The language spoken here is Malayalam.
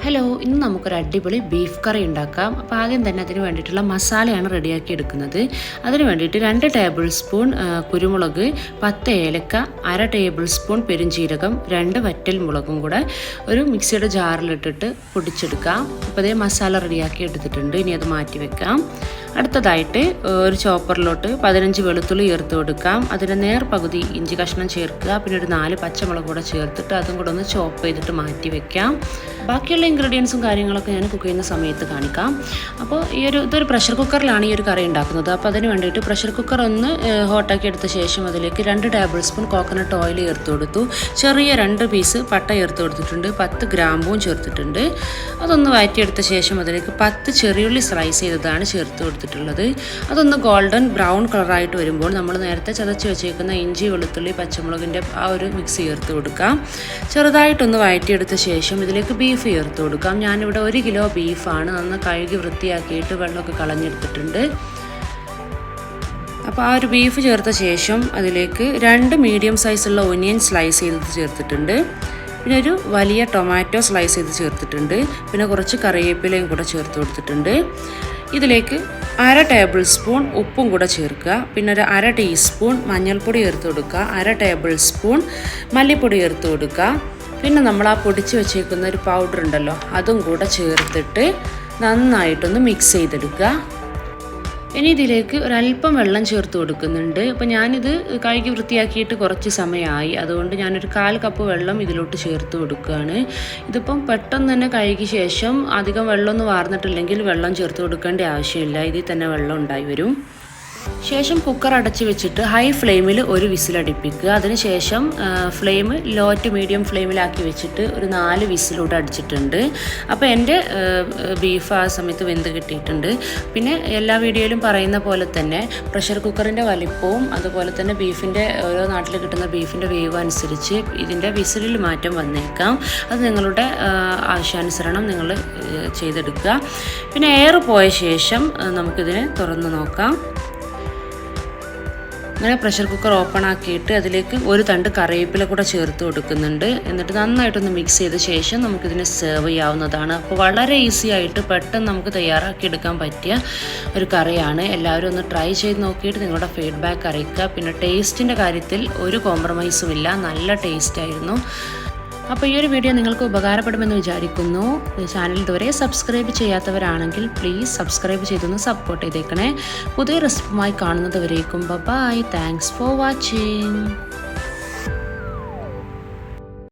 ഹലോ, ഇന്ന് നമുക്കൊരു അടിപൊളി ബീഫ് കറി ഉണ്ടാക്കാം. അപ്പോൾ ആദ്യം തന്നെ അതിന് വേണ്ടിയിട്ടുള്ള മസാലയാണ് റെഡിയാക്കി എടുക്കുന്നത്. അതിന് വേണ്ടിയിട്ട് 2 ടേബിൾ സ്പൂൺ കുരുമുളക്, 10 ഏലക്ക, 1/2 ടേബിൾ സ്പൂൺ പെരുംജീരകം, 2 വറ്റൽ മുളകും കൂടെ ഒരു മിക്സിയുടെ ജാറിലിട്ടിട്ട് പൊടിച്ചെടുക്കാം. അപ്പോൾ അതേ മസാല റെഡിയാക്കി എടുത്തിട്ടുണ്ട്. ഇനി അത് മാറ്റി വെക്കാം. അടുത്തതായിട്ട് ഒരു ചോപ്പറിലോട്ട് 15 വെളുത്തുള്ളി ചേർത്ത് കൊടുക്കാം. അതിൻ്റെ നേർപകുതി ഇഞ്ചി കഷ്ണം ചേർക്കുക. പിന്നെ ഒരു 4 പച്ചമുളക് കൂടെ ചേർത്തിട്ട് അതും കൂടെ ഒന്ന് ചോപ്പ് ചെയ്തിട്ട് മാറ്റി വെക്കാം. ബാക്കിയുള്ള ഇൻഗ്രീഡിയൻസും കാര്യങ്ങളൊക്കെ ഞാൻ കുക്ക് ചെയ്യുന്ന സമയത്ത് കാണിക്കാം. അപ്പോൾ ഇതൊരു പ്രഷർ കുക്കറിലാണ് ഈ ഒരു കറി ഉണ്ടാക്കുന്നത്. അപ്പോൾ അതിന് വേണ്ടിയിട്ട് പ്രഷർ കുക്കർ ഒന്ന് ഹോട്ടാക്കി എടുത്ത ശേഷം അതിലേക്ക് 2 ടേബിൾ സ്പൂൺ കോക്കനട്ട് ഓയിൽ ചേർത്ത് കൊടുത്തു. ചെറിയ 2 പീസ് പട്ട ചേർത്ത് കൊടുത്തിട്ടുണ്ട്. 10 ഗ്രാമ്പൂവും ചേർത്തിട്ടുണ്ട്. അതൊന്ന് വഴറ്റിയെടുത്ത ശേഷം അതിലേക്ക് 10 ചെറിയുള്ളി സ്ലൈസ് ചെയ്തതാണ് ചേർത്ത് കൊടുത്തിട്ടുള്ളത്. അതൊന്ന് ഗോൾഡൻ ബ്രൗൺ കളറായിട്ട് വരുമ്പോൾ നമ്മൾ നേരത്തെ ചതച്ച് വെച്ചേക്കുന്ന ഇഞ്ചി, വെളുത്തുള്ളി, പച്ചമുളകിൻ്റെ ആ ഒരു മിക്സ് ചേർത്ത് കൊടുക്കാം. ചെറുതായിട്ടൊന്ന് വഴറ്റിയെടുത്ത ശേഷം ഇതിലേക്ക് ബീഫ് ചേർത്ത് കൊടുക്കാം. ഞാനിവിടെ 1 കിലോ ബീഫാണ്. നന്ന് കഴുകി വൃത്തിയാക്കിയിട്ട് വെള്ളമൊക്കെ കളഞ്ഞെടുത്തിട്ടുണ്ട്. അപ്പോൾ ആ ഒരു ബീഫ് ചേർത്ത ശേഷം അതിലേക്ക് 2 മീഡിയം സൈസുള്ള ഒനിയൻ സ്ലൈസ് ചെയ്ത് ചേർത്തിട്ടുണ്ട്. പിന്നെ ഒരു വലിയ ടൊമാറ്റോ സ്ലൈസ് ചെയ്ത് ചേർത്തിട്ടുണ്ട്. പിന്നെ കുറച്ച് കറിവേപ്പിലയും കൂടെ ചേർത്ത് കൊടുത്തിട്ടുണ്ട്. ഇതിലേക്ക് 1/2 ടേബിൾ സ്പൂൺ ഉപ്പും കൂടെ ചേർക്കുക. പിന്നെ ഒരു 1/2 ടീസ്പൂൺ മഞ്ഞൾപ്പൊടി ചേർത്ത് കൊടുക്കുക. 1/2 ടേബിൾ സ്പൂൺ മല്ലിപ്പൊടി ചേർത്ത് കൊടുക്കുക. പിന്നെ നമ്മൾ ആ പൊടിച്ച് വെച്ചേക്കുന്ന ഒരു പൗഡർ ഉണ്ടല്ലോ, അതും കൂടെ ചേർത്തിട്ട് നന്നായിട്ടൊന്ന് മിക്സ് ചെയ്തെടുക്കുക. ഇനി ഇതിലേക്ക് ഒരല്പം വെള്ളം ചേർത്ത് കൊടുക്കുന്നുണ്ട്. അപ്പോൾ ഞാനിത് കഴുകി വൃത്തിയാക്കിയിട്ട് കുറച്ച് സമയമായി. അതുകൊണ്ട് ഞാനൊരു 1/4 കപ്പ് വെള്ളം ഇതിലോട്ട് ചേർത്ത് കൊടുക്കുകയാണ്. ഇതിപ്പം പെട്ടെന്ന് തന്നെ കഴുകിയ ശേഷം അധികം വെള്ളമൊന്നും വാർന്നിട്ടില്ലെങ്കിൽ വെള്ളം ചേർത്ത് കൊടുക്കേണ്ട ആവശ്യമില്ല. ഇതിൽ തന്നെ വെള്ളം ഉണ്ടായി വരും. ശേഷം കുക്കർ അടച്ച് വെച്ചിട്ട് ഹൈ ഫ്ലെയിമിൽ ഒരു വിസിലടിപ്പിക്കുക. അതിനുശേഷം ഫ്ലെയിം ലോ ടു മീഡിയം ഫ്ലെയിമിലാക്കി വെച്ചിട്ട് ഒരു 4 വിസിലൂടെ അടിച്ചിട്ടുണ്ട്. അപ്പോൾ എൻ്റെ ബീഫ് ആ സമയത്ത് വെന്ത് കിട്ടിയിട്ടുണ്ട്. പിന്നെ എല്ലാ വീഡിയോയിലും പറയുന്ന പോലെ തന്നെ പ്രഷർ കുക്കറിൻ്റെ വലിപ്പവും അതുപോലെ തന്നെ ബീഫിൻ്റെ ഓരോ നാട്ടിൽ കിട്ടുന്ന ബീഫിൻ്റെ വേവ് അനുസരിച്ച് ഇതിൻ്റെ വിസിലിൽ മാറ്റം വന്നേക്കാം. അത് നിങ്ങളുടെ ആവശ്യാനുസരണം നിങ്ങൾ ചെയ്തെടുക്കുക. പിന്നെ എയർ പോയ ശേഷം നമുക്കിതിനെ തുറന്ന് നോക്കാം. അങ്ങനെ പ്രഷർ കുക്കർ ഓപ്പൺ ആക്കിയിട്ട് അതിലേക്ക് ഒരു തണ്ട് കറിവേപ്പില കൂടെ ചേർത്ത് കൊടുക്കുന്നുണ്ട്. എന്നിട്ട് നന്നായിട്ടൊന്ന് മിക്സ് ചെയ്ത ശേഷം നമുക്കിതിനെ സെർവ് ചെയ്യാവുന്നതാണ്. അപ്പോൾ വളരെ ഈസി ആയിട്ട് പെട്ടെന്ന് നമുക്ക് തയ്യാറാക്കി എടുക്കാൻ പറ്റിയ ഒരു കറിയാണ്. എല്ലാവരും ഒന്ന് ട്രൈ ചെയ്ത് നോക്കിയിട്ട് നിങ്ങളുടെ ഫീഡ്ബാക്ക് അറിയിക്കുക. പിന്നെ ടേസ്റ്റിൻ്റെ കാര്യത്തിൽ ഒരു കോംപ്രമൈസും ഇല്ല, നല്ല ടേസ്റ്റ് ആയിരുന്നു. അപ്പോൾ ഈ ഒരു വീഡിയോ നിങ്ങൾക്ക് ഉപകാരപ്പെടുമെന്ന് വിചാരിക്കുന്നു. ചാനൽ ഇതുവരെ സബ്സ്ക്രൈബ് ചെയ്യാത്തവരാണെങ്കിൽ പ്ലീസ് സബ്സ്ക്രൈബ് ചെയ്തൊന്ന് സപ്പോർട്ട് ചെയ്തേക്കണേ. പുതിയ റെസിപ്പിയുമായി കാണുന്നത് വരേക്കും ബൈ. Thanks for watching.